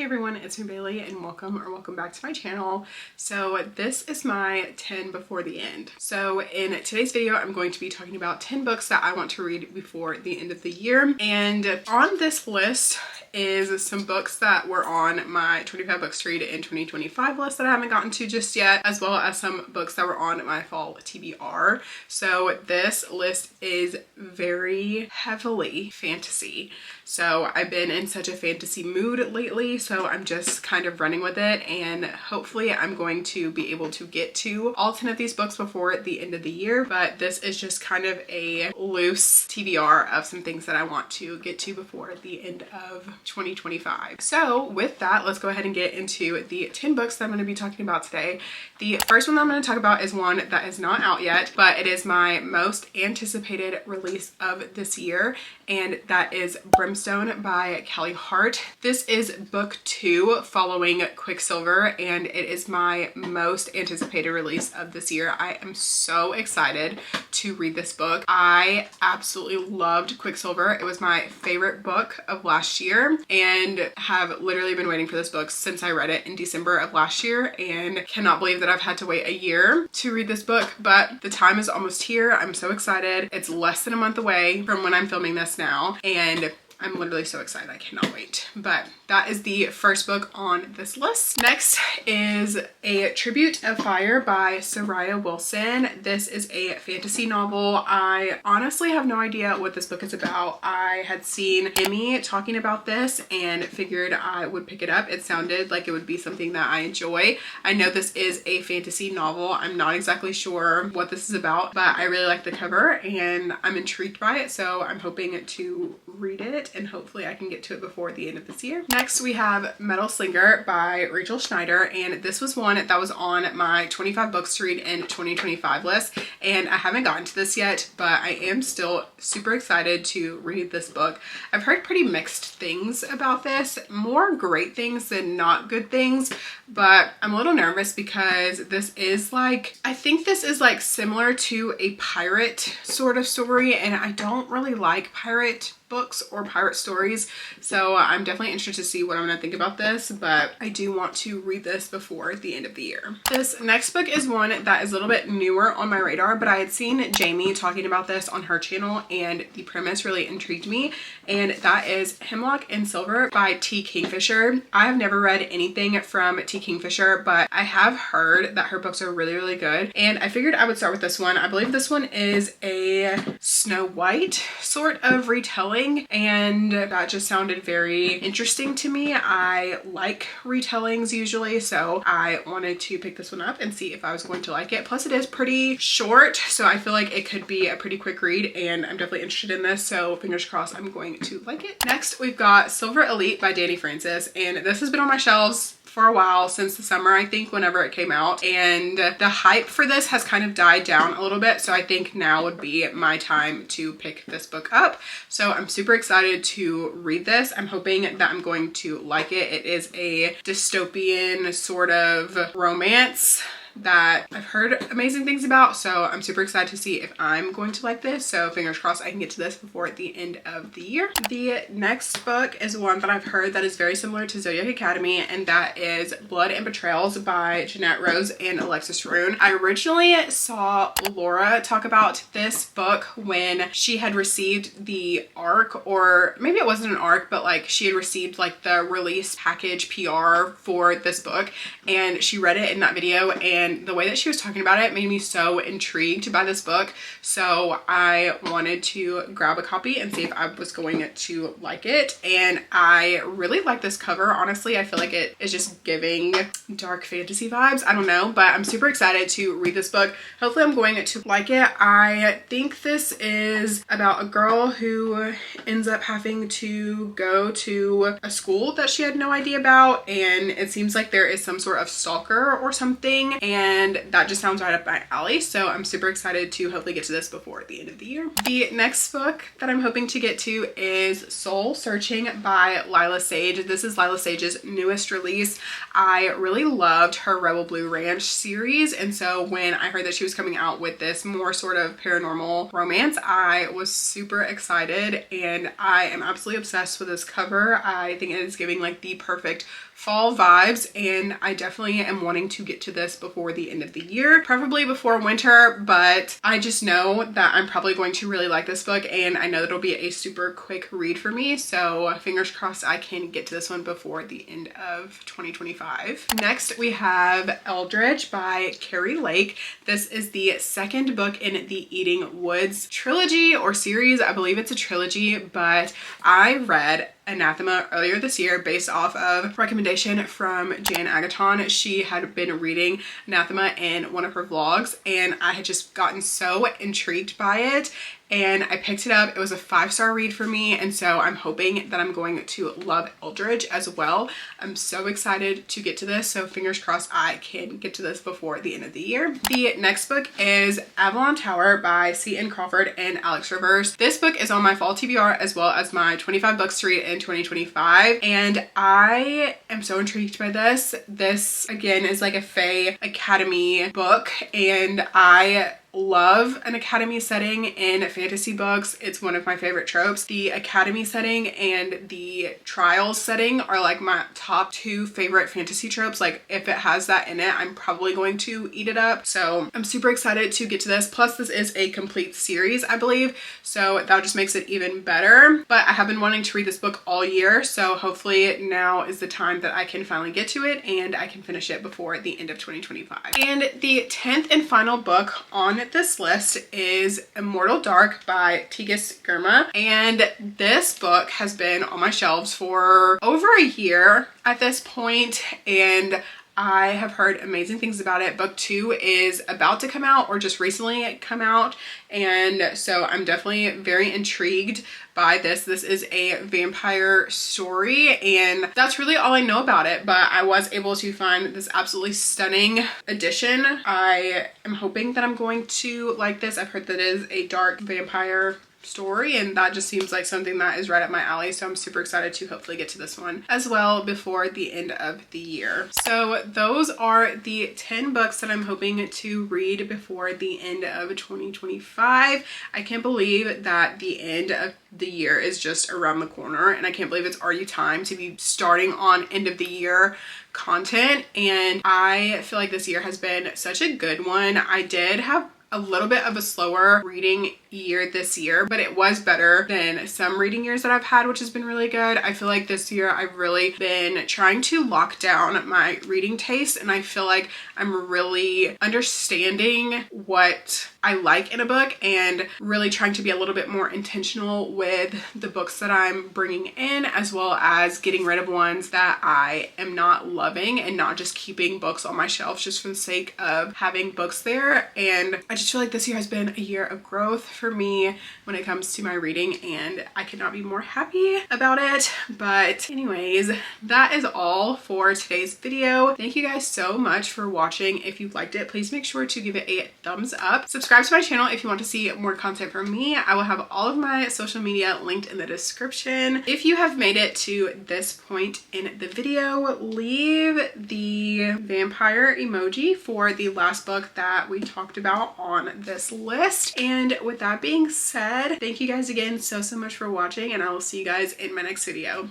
everyone, it's me Bailey and welcome back to my channel. So this is my 10 before the end. So in today's video I'm going to be talking about 10 books that I want to read before the end of the year, and on this list is some books that were on my 25 books to read in 2025 list that I haven't gotten to just yet, as well as some books that were on my fall TBR. So this list is very heavily fantasy. So I've been in such a fantasy mood lately, so I'm just kind of running with it, and hopefully I'm going to be able to get to all 10 of these books before the end of the year. But this is just kind of a loose TBR of some things that I want to get to before the end of 2025. So with that, let's go ahead and get into the 10 books that I'm going to be talking about today. The first one that I'm going to talk about is one that is not out yet, but it is my most anticipated release of this year, and that is Brimstone by Callie Hart. This is book 2 following Quicksilver, and it is my most anticipated release of this year. I am so excited to read this book. I absolutely loved Quicksilver. It was my favorite book of last year, and have literally been waiting for this book since I read it in December of last year, and cannot believe that I've had to wait a year to read this book, but the time is almost here. I'm so excited. It's less than a month away from when I'm filming this now, and I'm literally so excited. I cannot wait. But that is the first book on this list. Next is A Tribute of Fire by Soraya Wilson. This is a fantasy novel. I honestly have no idea what this book is about. I had seen Emmy talking about this and figured I would pick it up. It sounded like it would be something that I enjoy. I know this is a fantasy novel. I'm not exactly sure what this is about, but I really like the cover and I'm intrigued by it, so I'm hoping to read it and hopefully I can get to it before the end of this year. Next we have Metal Slinger by Rachel Schneider, and this was one that was on my 25 books to read in 2025 list, and I haven't gotten to this yet, but I am still super excited to read this book. I've heard pretty mixed things about this, more great things than not good things, but I'm a little nervous because this is like, I think this is like similar to a pirate sort of story, and I don't really like pirate books or pirate stories, so I'm definitely interested to see what I'm gonna think about this, but I do want to read this before the end of the year. This next book is one that is a little bit newer on my radar, but I had seen Jamie talking about this on her channel and the premise really intrigued me, and that is Hemlock and Silver by T. Kingfisher. I have never read anything from T. Kingfisher, but I have heard that her books are really good, and I figured I would start with this one. I believe this one is a Snow White sort of retelling, and that just sounded very interesting to me. I like retellings usually, so I wanted to pick this one up and see if I was going to like it. Plus it is pretty short, so I feel like it could be a pretty quick read, and I'm definitely interested in this, so fingers crossed I'm going to like it. Next we've got Silver Elite by Danny Francis, and this has been on my shelves for a while, since the summer I think, whenever it came out, and the hype for this has kind of died down a little bit, so I think now would be my time to pick this book up. So I'm super excited to read this. I'm hoping that I'm going to like it. It is a dystopian sort of romance that I've heard amazing things about, so I'm super excited to see if I'm going to like this, so fingers crossed I can get to this before the end of the year. The next book is one that I've heard that is very similar to Zodiac Academy, and that is Blood and Betrayals by Jeanette Rose and Alexis Roon. I originally saw Laura talk about this book when she had received the ARC, or maybe it wasn't an ARC, but like she had received like the release package PR for this book, and she read it in that video, and the way that she was talking about it made me so intrigued by this book, so I wanted to grab a copy and see if I was going to like it. And I really like this cover, honestly. I feel like it is just giving dark fantasy vibes. I don't know, but I'm super excited to read this book. Hopefully I'm going to like it. I think this is about a girl who ends up having to go to a school that she had no idea about, and it seems like there is some sort of stalker or something, and and that just sounds right up my alley. So I'm super excited to hopefully get to this before the end of the year. The next book that I'm hoping to get to is Soul Searching by Lila Sage. This is Lila Sage's newest release. I really loved her Rebel Blue Ranch series, and so when I heard that she was coming out with this more sort of paranormal romance, I was super excited, and I am absolutely obsessed with this cover. I think it is giving like the perfect fall vibes, and I definitely am wanting to get to this before the end of the year, preferably before winter, but I just know that I'm probably going to really like this book, and I know that it'll be a super quick read for me, so fingers crossed I can get to this one before the end of 2025. Next we have Eldridge by Carrie Lake. This is the second book in the Eating Woods trilogy or series. I believe it's a trilogy, but I read Anathema earlier this year based off of recommendation from Jan Agaton. She had been reading Anathema in one of her vlogs, and I had just gotten so intrigued by it, and I picked it up. It was a 5-star read for me, and so I'm hoping that I'm going to love Eldridge as well. I'm so excited to get to this, so fingers crossed I can get to this before the end of the year. The next book is Avalon Tower by C.N. Crawford and Alex Rivers. This book is on my fall TBR as well as my 25 books to read in 2025, and I am so intrigued by this. This again is like a Fae Academy book, and I love an academy setting in fantasy books. It's one of my favorite tropes. The academy setting and the trials setting are like my top 2 favorite fantasy tropes. Like if it has that in it, I'm probably going to eat it up. So I'm super excited to get to this. Plus this is a complete series, I believe, so that just makes it even better. But I have been wanting to read this book all year, so hopefully now is the time that I can finally get to it and I can finish it before the end of 2025. And the 10th and final book on this list is Immortal Dark by Tigis Germa, and this book has been on my shelves for over a year at this point, and I have heard amazing things about it. Book 2 is about to come out or just recently come out, and so I'm definitely very intrigued by this. This is a vampire story, and that's really all I know about it, but I was able to find this absolutely stunning edition. I am hoping that I'm going to like this. I've heard that it is a dark vampire story, and that just seems like something that is right up my alley, so I'm super excited to hopefully get to this one as well before the end of the year. So those are the 10 books that I'm hoping to read before the end of 2025. I can't believe that the end of the year is just around the corner, and I can't believe it's already time to be starting on end of the year content, and I feel like this year has been such a good one. I did have a little bit of a slower reading year this year, but it was better than some reading years that I've had, which has been really good. I feel like this year I've really been trying to lock down my reading taste, and I feel like I'm really understanding what I like in a book and really trying to be a little bit more intentional with the books that I'm bringing in, as well as getting rid of ones that I am not loving and not just keeping books on my shelves just for the sake of having books there. And I just feel like this year has been a year of growth for me when it comes to my reading, and I could not be more happy about it. But anyways, that is all for today's video. Thank you guys so much for watching. If you liked it, please make sure to give it a thumbs up. Subscribe to my channel if you want to see more content from me. I will have all of my social media linked in the description. If you have made it to this point in the video, leave the vampire emoji for the last book that we talked about on this list. And with that being said, thank you guys again so much for watching, and I will see you guys in my next video.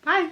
Bye!